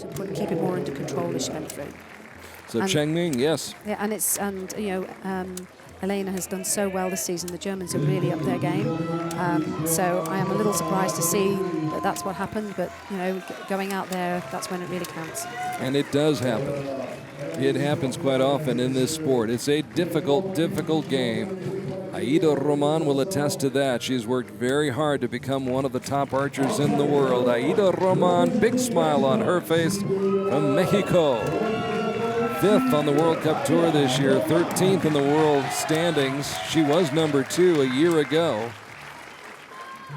able to keep it more under control as she went through. So Chengming, yes. Yeah, and Elena has done so well this season. The Germans are really up their game. So I am a little surprised to see that that's what happened. But going out there, that's when it really counts. And it does happen. It happens quite often in this sport. It's a difficult, difficult game. Aida Roman will attest to that. She's worked very hard to become one of the top archers in the world. Aida Roman, big smile on her face from Mexico. 5th on the World Cup Tour this year, 13th in the world standings. She was number 2 a year ago.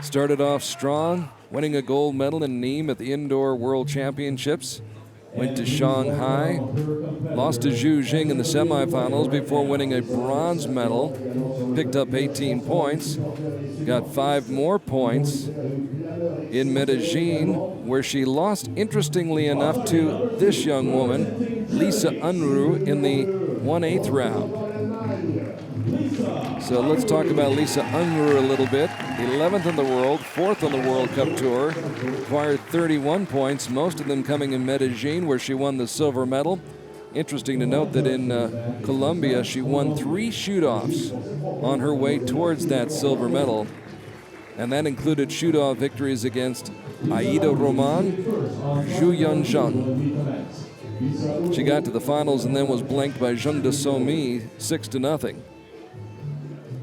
Started off strong, winning a gold medal in Nîmes at the Indoor World Championships. Went to Shanghai, lost to Zhu Jing in the semifinals before winning a bronze medal. Picked up 18 points, got 5 more points in Medellin, where she lost, interestingly enough, to this young woman, Lisa Unruh, in the 1/8 round. So let's talk about Lisa Unruh a little bit. 11th in the world, 4th on the World Cup Tour, acquired 31 points, most of them coming in Medellin, where she won the silver medal. Interesting to note that in Colombia, she won 3 shoot-offs on her way towards that silver medal. And that included shoot-off victories against Aida Roman, Zhu Yanzhang. She got to the finals and then was blanked by Zheng de Somi 6-0.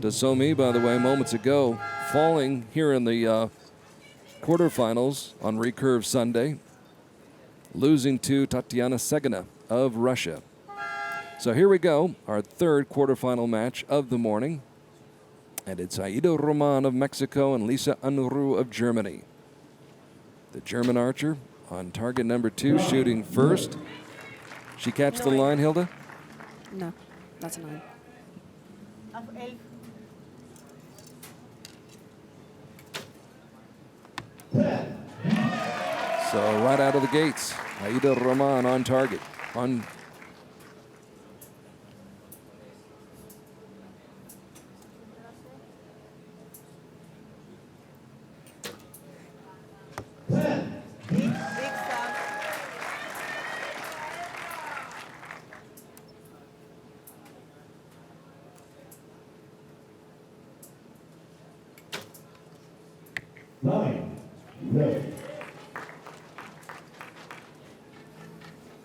De Somi, by the way, moments ago, falling here in the quarterfinals on Recurve Sunday, losing to Tatiana Segina of Russia. So here we go, our 3rd quarterfinal match of the morning. And it's Aida Roman of Mexico and Lisa Unruh of Germany. The German archer on target number 2, shooting first. She catch the line, Hilda? No, that's a 9. So right out of the gates, Aida Roman on target. On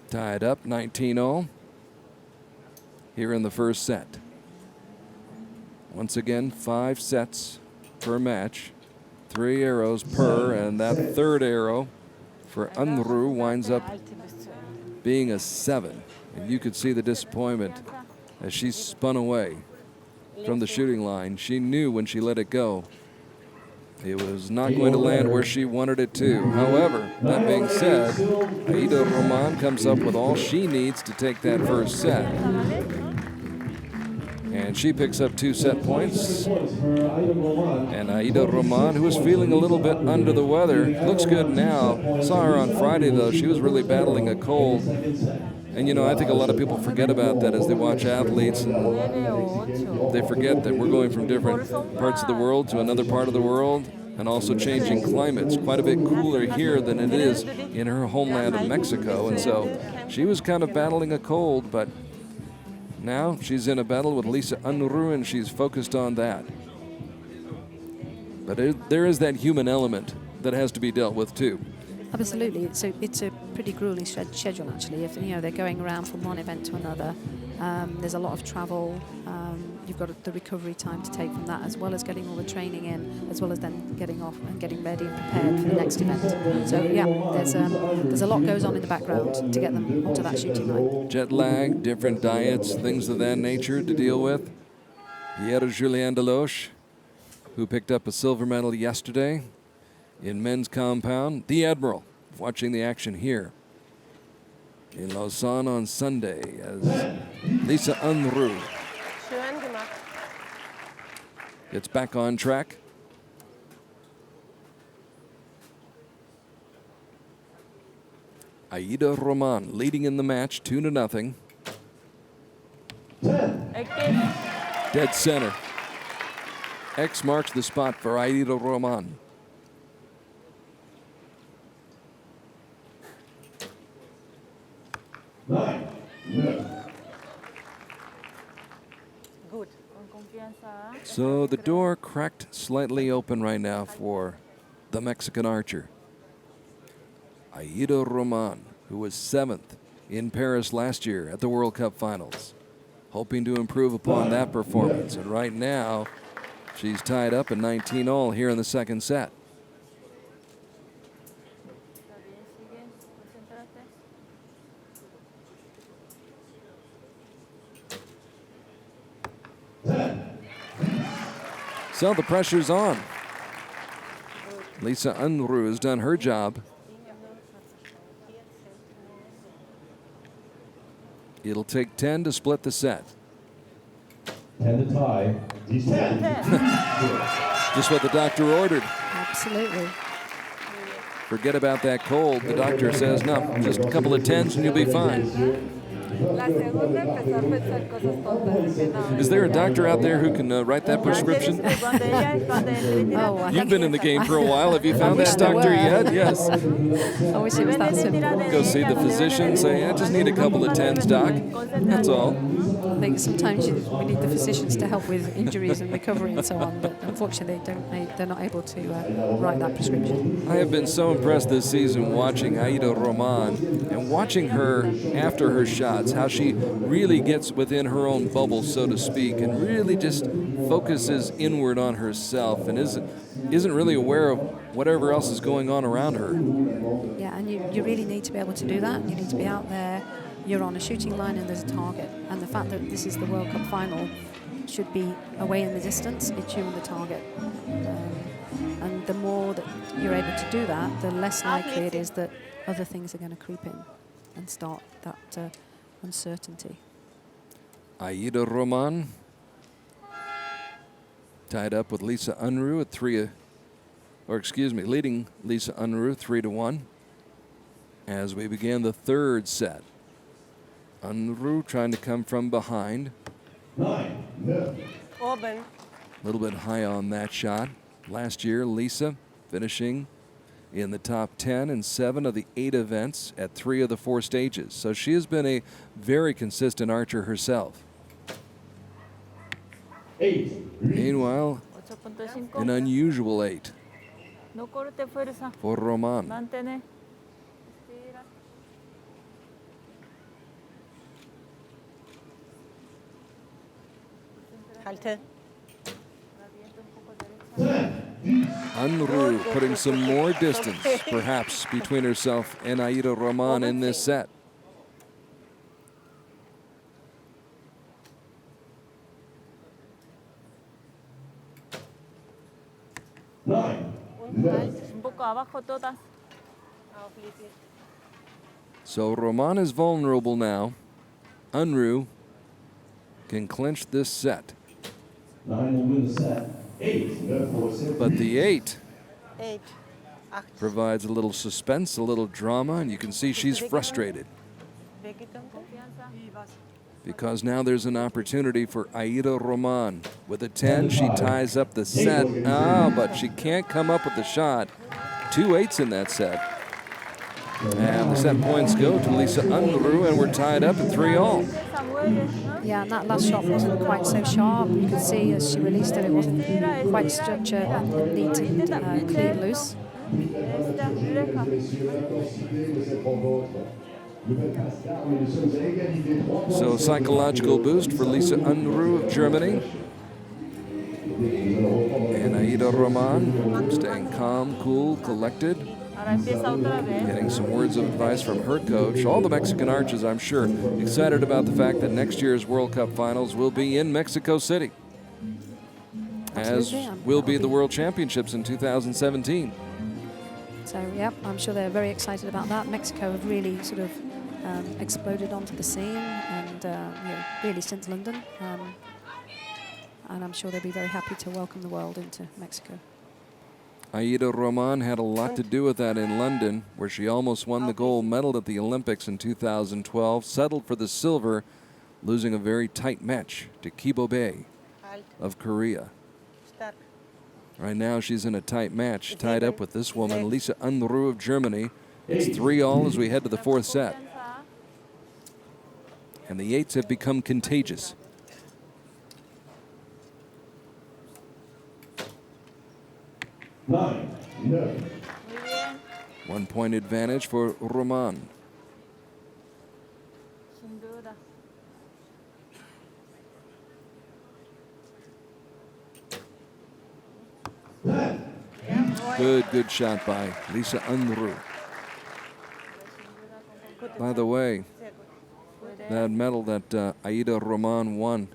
tied up 19-all 0 here in the first set. Once again, 5 sets per match, 3 arrows per, and that 3rd arrow for Unruh winds up being a 7. And you could see the disappointment as she spun away from the shooting line. She knew when she let it go, it was not going to land where she wanted it to. However, that being said, Aida Roman comes up with all she needs to take that first set. And she picks up 2 set points. And Aida Roman, who was feeling a little bit under the weather, looks good now. Saw her on Friday, though. She was really battling a cold. And, I think a lot of people forget about that as they watch athletes, and they forget that we're going from different parts of the world to another part of the world, and also changing climates. Quite a bit cooler here than it is in her homeland of Mexico. And so she was kind of battling a cold, but now she's in a battle with Lisa Unruh, and she's focused on that. But there is that human element that has to be dealt with, too. Absolutely, it's a pretty grueling schedule actually. If they're going around from one event to another, there's a lot of travel. You've got the recovery time to take from that, as well as getting all the training in, as well as then getting off and getting ready and prepared for the next event. So yeah, there's a lot goes on in the background to get them onto that shooting line. Jet lag, different diets, things of that nature to deal with. Pierre-Julien Deloche, who picked up a silver medal yesterday in men's compound. The Admiral, watching the action here in Lausanne on Sunday as Lisa Unruh gets back on track. Aida Roman leading in the match 2-0. Dead center. X marks the spot for Aida Roman. Good. So the door cracked slightly open right now for the Mexican archer. Aida Roman, who was 7th in Paris last year at the World Cup Finals, hoping to improve upon that performance. And right now, she's tied up at 19-all here in the second set. So the pressure's on. Lisa Unruh has done her job. It'll take 10 to split the set. 10 to tie. 10. Just what the doctor ordered. Absolutely. Forget about that cold. The doctor says, no, just a couple of 10s and you'll be fine. Is there a doctor out there who can write that prescription? Oh, You've been in the game for a while. Have you found that doctor yet? Yes. I wish it was that simple. Go see the physician, say, I just need a couple of 10s, doc. That's all. I think sometimes we need the physicians to help with injuries and recovery and so on, but unfortunately they're not able to write that prescription. I have been so impressed this season watching Aida Roman and watching her after her shots, how she really gets within her own bubble, so to speak, and really just focuses inward on herself and isn't really aware of whatever else is going on around her. Yeah, and you really need to be able to do that. You need to be out there. You're on a shooting line and there's a target. And the fact that this is the World Cup final should be away in the distance, it's you and the target. And the more that you're able to do that, the less likely it is that other things are going to creep in and start that uncertainty. Aida Roman tied up with Lisa Unruh at leading Lisa Unruh 3-1 as we begin the third set. Unruh trying to come from behind. 9. Open. A little bit high on that shot. Last year, Lisa finishing in the top 10 in 7 of the 8 events at 3 of the 4 stages. So she has been a very consistent archer herself. 8. Meanwhile, an unusual 8 for Roman. Unruh putting some more distance, perhaps, between herself and Aida Roman in this set. So Roman is vulnerable now. Unruh can clinch this set. 9 will win the set. 8. But the 8 8. provides a little suspense, a little drama, and you can see she's frustrated. Because now there's an opportunity for Aida Roman. With a 10, she ties up the set. But she can't come up with the shot. 2 8s in that set. And the set points go to Lisa Unruh, and we're tied up at 3-all. Yeah, and that last shot wasn't quite so sharp. You could see as she released it, it wasn't quite structured and neat and clean loose. So psychological boost for Lisa Unruh of Germany. And Aida Roman staying calm, cool, collected. Getting some words of advice from her coach. All the Mexican archers, I'm sure, excited about the fact that next year's World Cup finals will be in Mexico City, as will be the World Championships in 2017. So, yeah, I'm sure they're very excited about that. Mexico have really sort of exploded onto the scene, and really since London. And I'm sure they'll be very happy to welcome the world into Mexico. Aida Roman had a lot to do with that in London, where she almost won the gold medal at the Olympics in 2012, settled for the silver, losing a very tight match to Kibo Bae of Korea. Right now she's in a tight match, tied up with this woman, Lisa Unruh of Germany. It's 3-all as we head to the fourth set. And the 8s have become contagious. Nine, no. Muy bien. 1 point advantage for Roman. Sin duda. Good shot by Lisa Unruh. By the way, that medal that Aida Roman won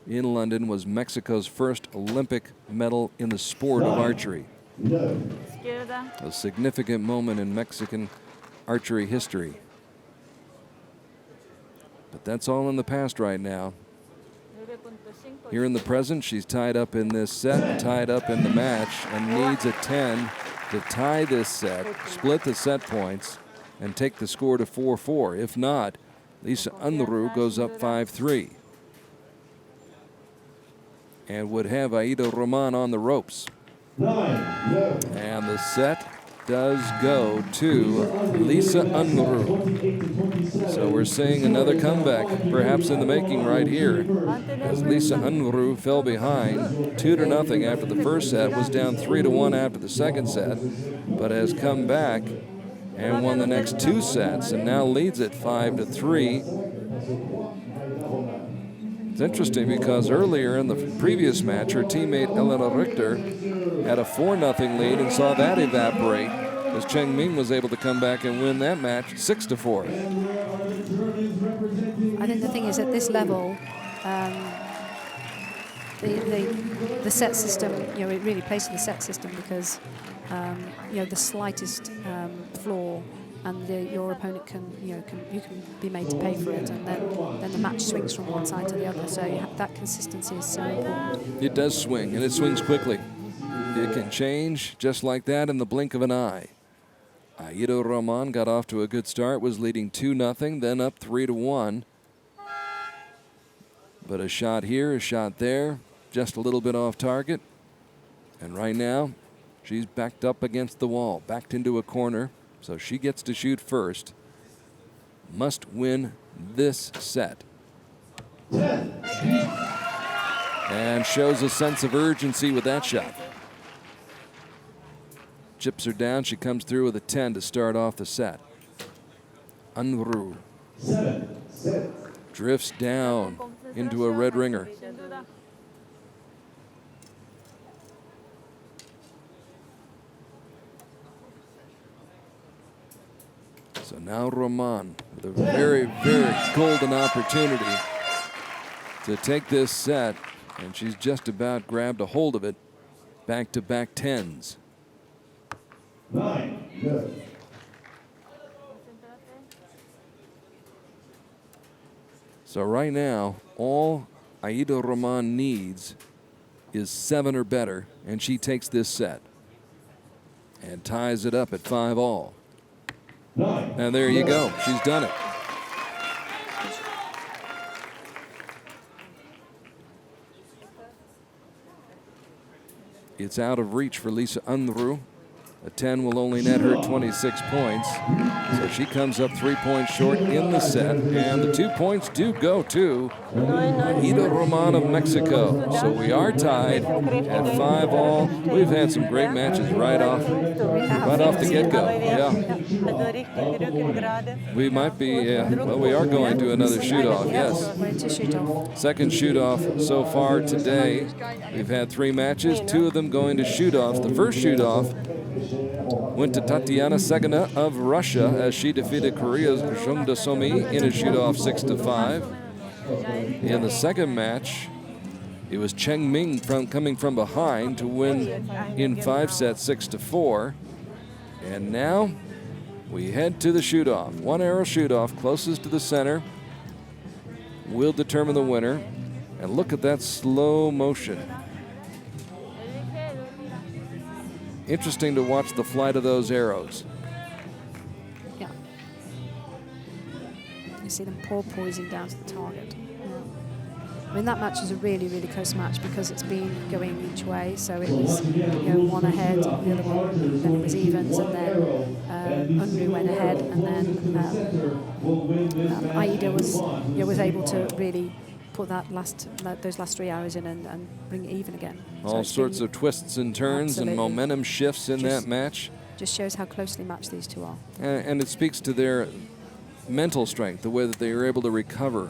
in London was Mexico's first Olympic medal in the sport of archery. No. Izquierda. A significant moment in Mexican archery history. But that's all in the past right now. 9.5. Here in the present, she's tied up in this set, tied up in the match, and needs a 10 to tie this set, split the set points, and take the score to 4-4. If not, Lisa Unruh goes up 5-3 and would have Aida Roman on the ropes. Nine, no. And the set does go to Lisa Unruh. So we're seeing another comeback, perhaps in the making right here, as Lisa Unruh fell behind 2-0 after the first set, was down 3-1 after the second set, but has come back and won the next 2 sets and now leads it 5-3. It's interesting because earlier in the previous match, her teammate Elena Richter had a 4-0 lead and saw that evaporate as Cheng Ming was able to come back and win that match 6-4. I think the thing is, at this level, the set system, it really plays to the set system because, the slightest flaw and your opponent can be made to pay for it, and then the match swings from one side to the other. So that consistency is so important. It does swing, and it swings quickly. It can change just like that in the blink of an eye. Aida Roman got off to a good start, was leading 2-0, then up 3-1. But a shot here, a shot there, just a little bit off target. And right now, she's backed up against the wall, backed into a corner, so she gets to shoot first. Must win this set. And shows a sense of urgency with that shot. Chips her down. She comes through with a 10 to start off the set. Unruh drifts down into a red ringer. Sin duda. So now Roman with a very, very golden opportunity to take this set, and she's just about grabbed a hold of it. Back-to-back 10s. Nine, no. So right now, all Aida Roman needs is 7 or better, and she takes this set and ties it up at 5-all. Nine. And there you go. She's done it. It's out of reach for Lisa Unruh. A 10 will only net her 26 points. So she comes up 3 points short in the set. And the 2 points do go to Aida Roman of Mexico. So we are tied at 5-all. We've had some great matches right off the get-go. Yeah. We might be, well, we are going to another shoot-off, yes. Second shoot-off so far today. We've had 3 matches, 2 of them going to shoot-offs. The first shoot-off went to Tatiana Segina of Russia as she defeated Korea's Jung Da-somi in a shoot-off 6-5. In the second match, it was Cheng Ming coming from behind to win in 5 sets 6-4. And now we head to the shoot-off. 1 arrow shoot-off closest to the center will determine the winner. And look at that slow motion. Interesting to watch the flight of those arrows. Yeah. You see them poising down to the target. Yeah. I mean, that match is a really, really close match because it's been going each way. So it was, one ahead, the other one, then it was evens, and then Unruh went ahead, and then Aida was able to really put those last 3 hours in and bring it even again. All sorts of twists and turns and momentum shifts in that match. Just shows how closely matched these two are. And it speaks to their mental strength, the way that they are able to recover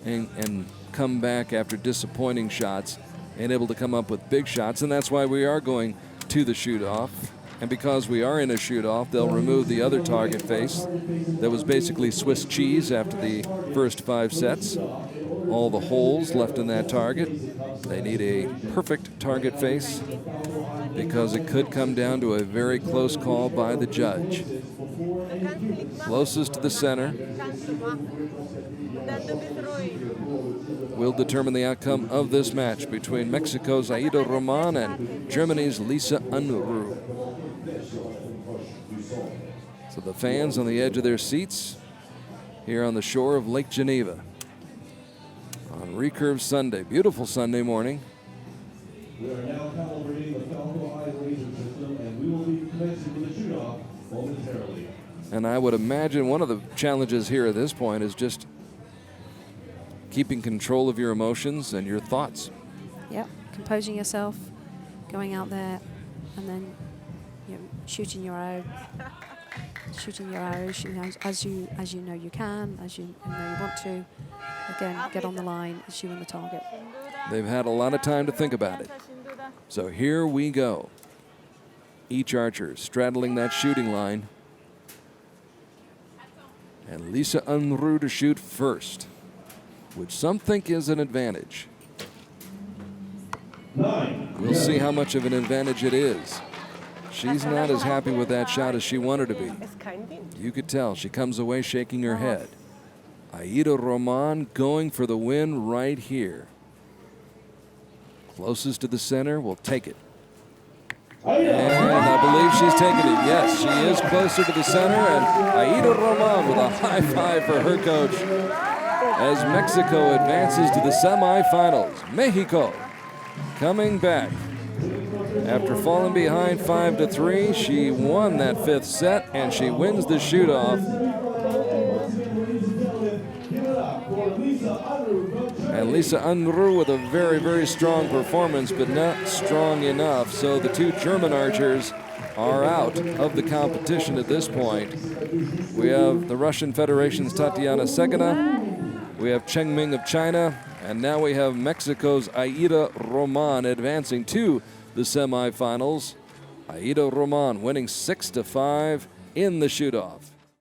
and come back after disappointing shots and able to come up with big shots. And that's why we are going to the shoot-off. And because we are in a shoot-off, they'll remove the other target face that was basically Swiss cheese after the first 5 sets. All the holes left in that target. They need a perfect target face because it could come down to a very close call by the judge. Closest to the center will determine the outcome of this match between Mexico's Aida Roman and Germany's Lisa Unruh. So the fans on the edge of their seats here on the shore of Lake Geneva on Recurve Sunday. Beautiful Sunday morning. We are now calibrating the Falco Eye laser system, and we will be commencing with the shoot-off momentarily. And I would imagine one of the challenges here at this point is just keeping control of your emotions and your thoughts. Yep, composing yourself, going out there, and then shooting your arrow, as you know you can, as you know you want to. Again, get on the line, shooting the target. They've had a lot of time to think about it. So here we go. Each archer straddling that shooting line. And Lisa Unruh to shoot first, which some think is an advantage. We'll see how much of an advantage it is. She's not as happy with that shot as she wanted to be. You could tell she comes away shaking her head. Aida Roman going for the win right here. Closest to the center will take it. And I believe she's taking it. Yes, she is closer to the center. And Aida Roman with a high five for her coach as Mexico advances to the semifinals. Mexico coming back. After falling behind 5-3, she won that 5th set and she wins the shoot-off. And Lisa Unruh with a very, very strong performance, but not strong enough. So the 2 German archers are out of the competition at this point. We have the Russian Federation's Tatiana Segina. We have Cheng Ming of China. And now we have Mexico's Aida Roman advancing to the semifinals. Aida Roman winning 6-5 in the shoot-off.